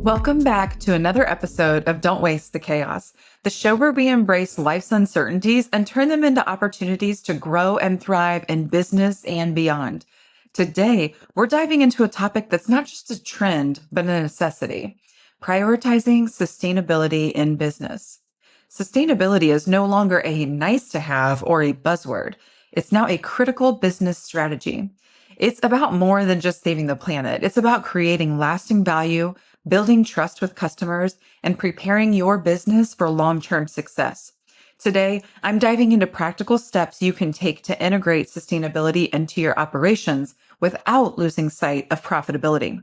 Welcome back to another episode of Don't Waste the Chaos, the show where we embrace life's uncertainties and turn them into opportunities to grow and thrive in business and beyond. Today, we're diving into a topic that's not just a trend, but a necessity: prioritizing sustainability in business. Sustainability is no longer a nice to have or a buzzword. It's now a critical business strategy. It's about more than just saving the planet. It's about creating lasting value, building trust with customers, and preparing your business for long-term success. Today, I'm diving into practical steps you can take to integrate sustainability into your operations without losing sight of profitability.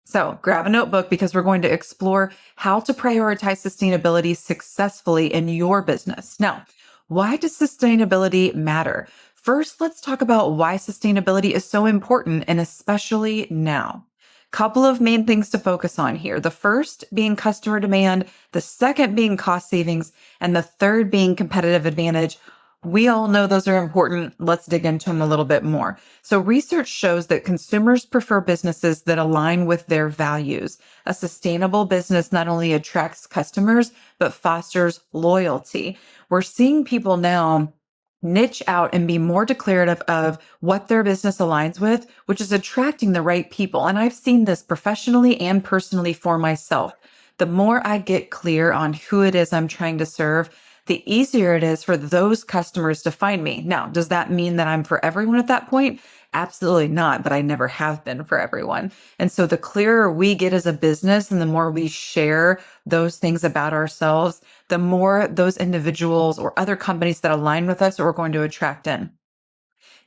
So grab a notebook because we're going to explore how to prioritize sustainability successfully in your business. Now, why does sustainability matter? First, let's talk about why sustainability is so important, and especially now. Couple of main things to focus on here. The first being customer demand, the second being cost savings, and the third being competitive advantage. We all know those are important. Let's dig into them a little bit more. So research shows that consumers prefer businesses that align with their values. A sustainable business not only attracts customers, but fosters loyalty. We're seeing people now niche out and be more declarative of what their business aligns with, which is attracting the right people. And I've seen this professionally and personally for myself. The more I get clear on who it is I'm trying to serve, the easier it is for those customers to find me. Now, does that mean that I'm for everyone at that point? Absolutely not, but I never have been for everyone. And so the clearer we get as a business and the more we share those things about ourselves, the more those individuals or other companies that align with us are going to attract in.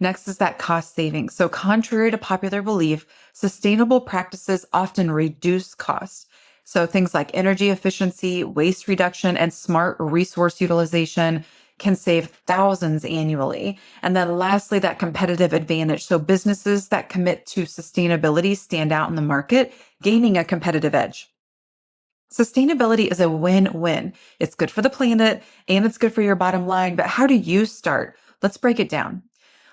Next is that cost savings. So contrary to popular belief, sustainable practices often reduce costs. So things like energy efficiency, waste reduction, and smart resource utilization can save thousands annually. And then lastly, that competitive advantage. So businesses that commit to sustainability stand out in the market, gaining a competitive edge. Sustainability is a win-win. It's good for the planet and it's good for your bottom line. But how do you start? Let's break it down.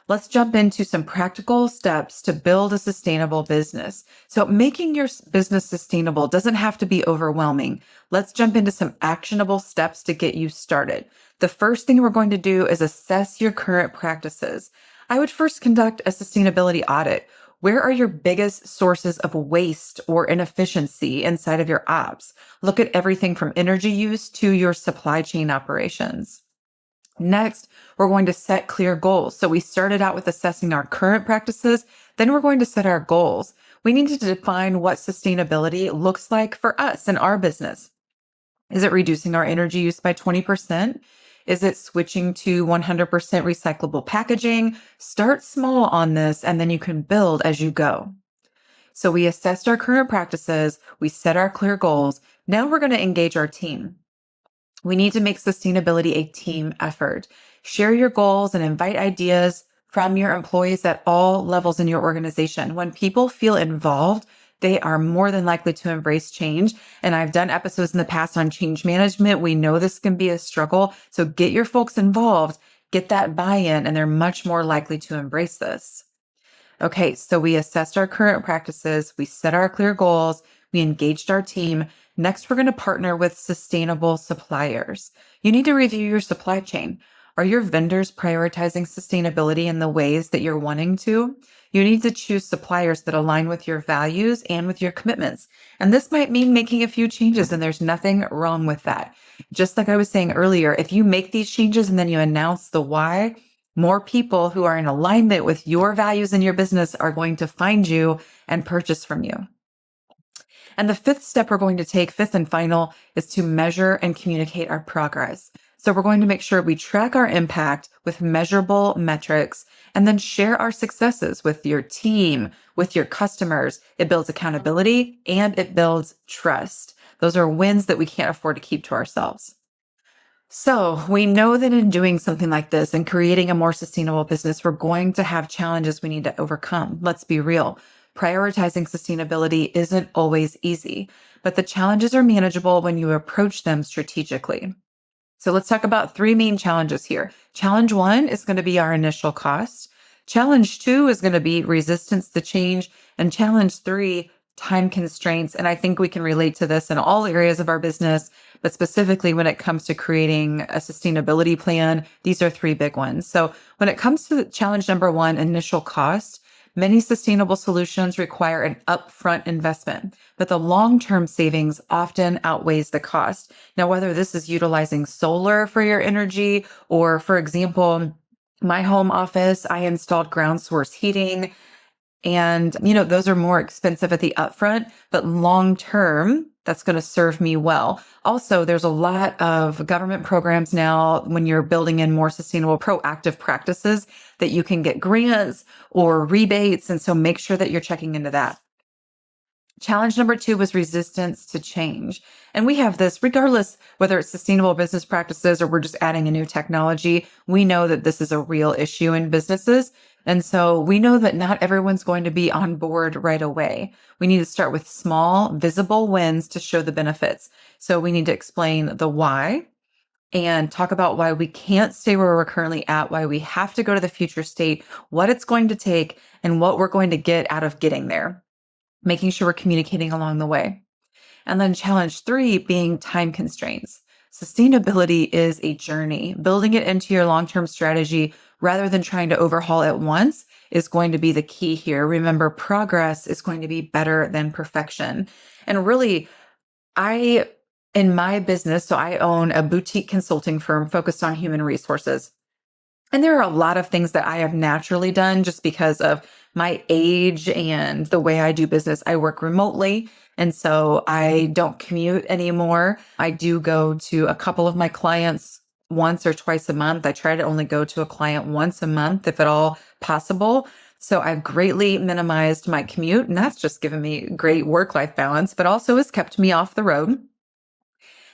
Let's jump into some practical steps to build a sustainable business. So making your business sustainable doesn't have to be overwhelming. Let's jump into some actionable steps to get you started. The first thing we're going to do is assess your current practices. I would first conduct a sustainability audit. Where are your biggest sources of waste or inefficiency inside of your ops? Look at everything from energy use to your supply chain operations. Next, we're going to set clear goals. So we started out with assessing our current practices. Then we're going to set our goals. We need to define what sustainability looks like for us in our business. Is it reducing our energy use by 20%? Is it switching to 100% recyclable packaging? Start small on this, and then you can build as you go. So we assessed our current practices. We set our clear goals. Now we're going to engage our team. We need to make sustainability a team effort. Share your goals and invite ideas from your employees at all levels in your organization. When people feel involved, they are more than likely to embrace change. And I've done episodes in the past on change management. We know this can be a struggle. So get your folks involved, get that buy-in, and they're much more likely to embrace this. Okay, so we assessed our current practices. We set our clear goals. We engaged our team. Next, we're going to partner with sustainable suppliers. You need to review your supply chain. Are your vendors prioritizing sustainability in the ways that you're wanting to? You need to choose suppliers that align with your values and with your commitments. And this might mean making a few changes, and there's nothing wrong with that. Just like I was saying earlier, if you make these changes and then you announce the why, more people who are in alignment with your values in your business are going to find you and purchase from you. And the fifth step we're going to take, fifth and final, is to measure and communicate our progress. So we're going to make sure we track our impact with measurable metrics and then share our successes with your team, with your customers. It builds accountability and it builds trust. Those are wins that we can't afford to keep to ourselves. So we know that in doing something like this and creating a more sustainable business, we're going to have challenges we need to overcome. Let's be real. Prioritizing sustainability isn't always easy, but the challenges are manageable when you approach them strategically. So let's talk about three main challenges here. Challenge 1 is going to be our initial cost. Challenge 2 is going to be resistance to change. And challenge 3, time constraints. And I think we can relate to this in all areas of our business, but specifically when it comes to creating a sustainability plan, these are three big ones. So when it comes to challenge number one, initial cost, many sustainable solutions require an upfront investment, but the long-term savings often outweighs the cost. Now, whether this is utilizing solar for your energy, or for example, my home office, I installed ground source heating. And, those are more expensive at the upfront, but long term, that's going to serve me well. Also, there's a lot of government programs now when you're building in more sustainable, proactive practices that you can get grants or rebates. And so make sure that you're checking into that. Challenge number two was resistance to change. And we have this regardless whether it's sustainable business practices or we're just adding a new technology. We know that this is a real issue in businesses. And so we know that not everyone's going to be on board right away. We need to start with small, visible wins to show the benefits. So we need to explain the why and talk about why we can't stay where we're currently at, why we have to go to the future state, what it's going to take, and what we're going to get out of getting there, making sure we're communicating along the way. And then challenge three being time constraints. Sustainability is a journey. Building it into your long-term strategy rather than trying to overhaul it once is going to be the key here. Remember, progress is going to be better than perfection. And really, in my business, so I own a boutique consulting firm focused on human resources. And there are a lot of things that I have naturally done just because of my age and the way I do business. I work remotely, and so I don't commute anymore. I do go to a couple of my clients once or twice a month. I try to only go to a client once a month, if at all possible. So I've greatly minimized my commute, and that's just given me great work-life balance, but also has kept me off the road.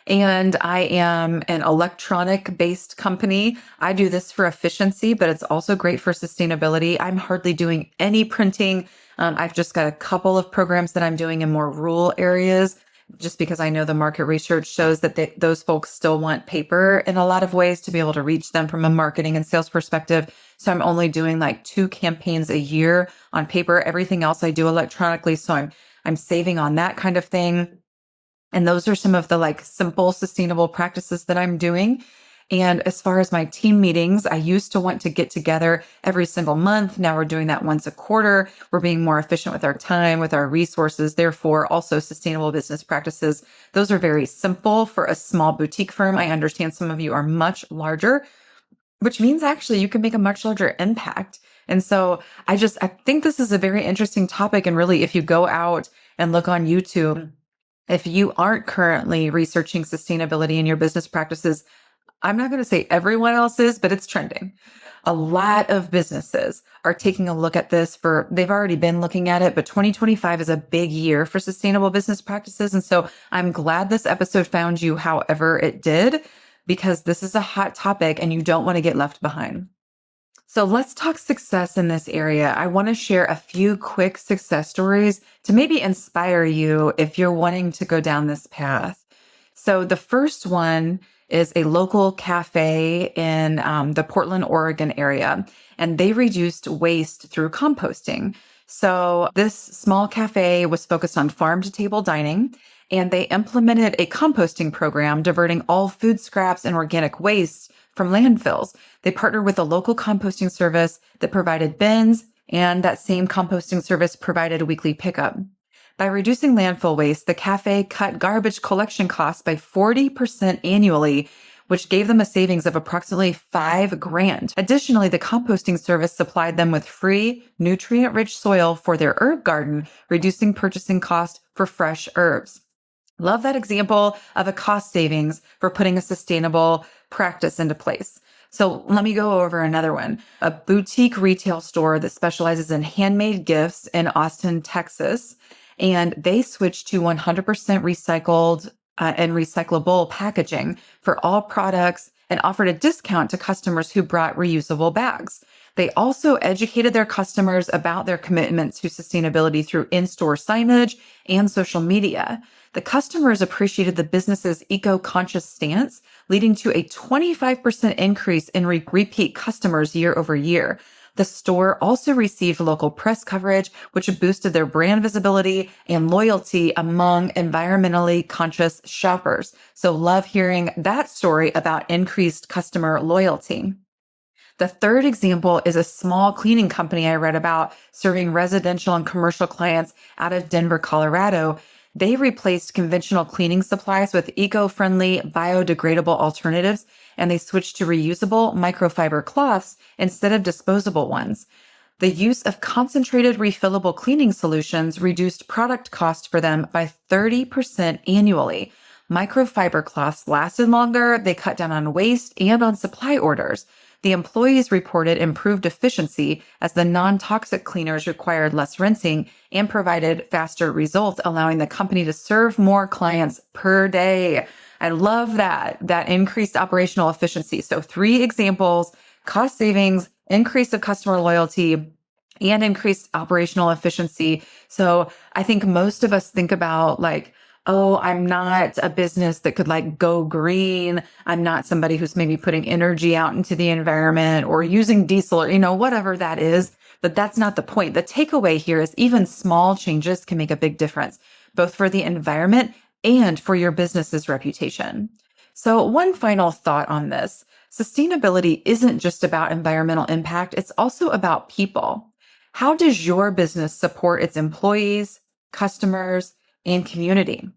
And I am an electronic based company. I do this for efficiency, but it's also great for sustainability. I'm hardly doing any printing. I've just got a couple of programs that I'm doing in more rural areas, just because I know the market research shows that those folks still want paper in a lot of ways to be able to reach them from a marketing and sales perspective. So I'm only doing like 2 campaigns a year on paper. Everything else I do electronically. So I'm saving on that kind of thing. And those are some of the simple sustainable practices that I'm doing. And as far as my team meetings, I used to want to get together every single month. Now we're doing that once a quarter. We're being more efficient with our time, with our resources, therefore also sustainable business practices. Those are very simple for a small boutique firm. I understand some of you are much larger, which means actually you can make a much larger impact. And so I think this is a very interesting topic. And really, if you go out and look on YouTube, if you aren't currently researching sustainability in your business practices, I'm not going to say everyone else is, but it's trending. A lot of businesses are taking a look at this they've already been looking at it, but 2025 is a big year for sustainable business practices. And so I'm glad this episode found you however it did, because this is a hot topic and you don't want to get left behind. So let's talk success in this area. I want to share a few quick success stories to maybe inspire you if you're wanting to go down this path. So the first one is a local cafe in the Portland, Oregon area, and they reduced waste through composting. So this small cafe was focused on farm-to-table dining, and they implemented a composting program diverting all food scraps and organic waste from landfills. They partnered with a local composting service that provided bins, and that same composting service provided a weekly pickup. By reducing landfill waste, the cafe cut garbage collection costs by 40% annually, which gave them a savings of approximately $5,000. Additionally, the composting service supplied them with free, nutrient-rich soil for their herb garden, reducing purchasing costs for fresh herbs. Love that example of a cost savings for putting a sustainable practice into place. So let me go over another one. A boutique retail store that specializes in handmade gifts in Austin, Texas. And they switched to 100% recycled and recyclable packaging for all products and offered a discount to customers who brought reusable bags. They also educated their customers about their commitment to sustainability through in-store signage and social media. The customers appreciated the business's eco-conscious stance, leading to a 25% increase in repeat customers year over year. The store also received local press coverage, which boosted their brand visibility and loyalty among environmentally conscious shoppers. So love hearing that story about increased customer loyalty. The third example is a small cleaning company I read about serving residential and commercial clients out of Denver, Colorado. They replaced conventional cleaning supplies with eco-friendly, biodegradable alternatives, and they switched to reusable microfiber cloths instead of disposable ones. The use of concentrated refillable cleaning solutions reduced product cost for them by 30% annually. Microfiber cloths lasted longer, they cut down on waste and on supply orders. The employees reported improved efficiency as the non-toxic cleaners required less rinsing and provided faster results, allowing the company to serve more clients per day. I love that increased operational efficiency. So 3 examples: cost savings, increase of customer loyalty, and increased operational efficiency. So I think most of us think about like, oh, I'm not a business that could like go green. I'm not somebody who's maybe putting energy out into the environment or using diesel or, whatever that is. But that's not the point. The takeaway here is even small changes can make a big difference, both for the environment and for your business's reputation. So one final thought on this: sustainability isn't just about environmental impact. It's also about people. How does your business support its employees, customers, and community?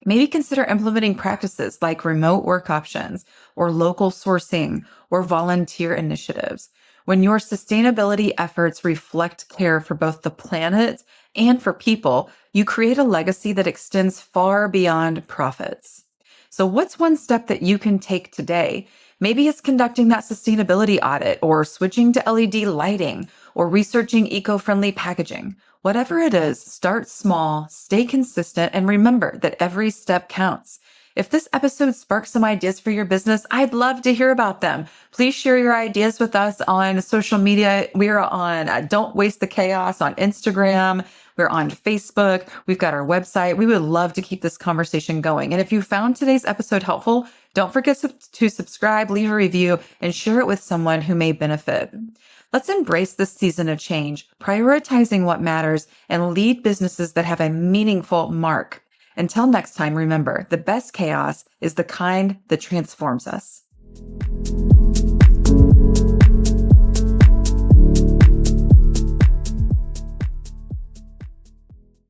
Maybe consider implementing practices like remote work options or local sourcing or volunteer initiatives. When your sustainability efforts reflect care for both the planet and for people, you create a legacy that extends far beyond profits. So what's one step that you can take today? Maybe it's conducting that sustainability audit or switching to LED lighting or researching eco-friendly packaging. Whatever it is, start small, stay consistent, and remember that every step counts. If this episode sparks some ideas for your business, I'd love to hear about them. Please share your ideas with us on social media. We are on Don't Waste the Chaos on Instagram. We're on Facebook. We've got our website. We would love to keep this conversation going. And if you found today's episode helpful, don't forget to subscribe, leave a review, and share it with someone who may benefit. Let's embrace this season of change, prioritizing what matters, and lead businesses that have a meaningful mark. Until next time, remember, the best chaos is the kind that transforms us.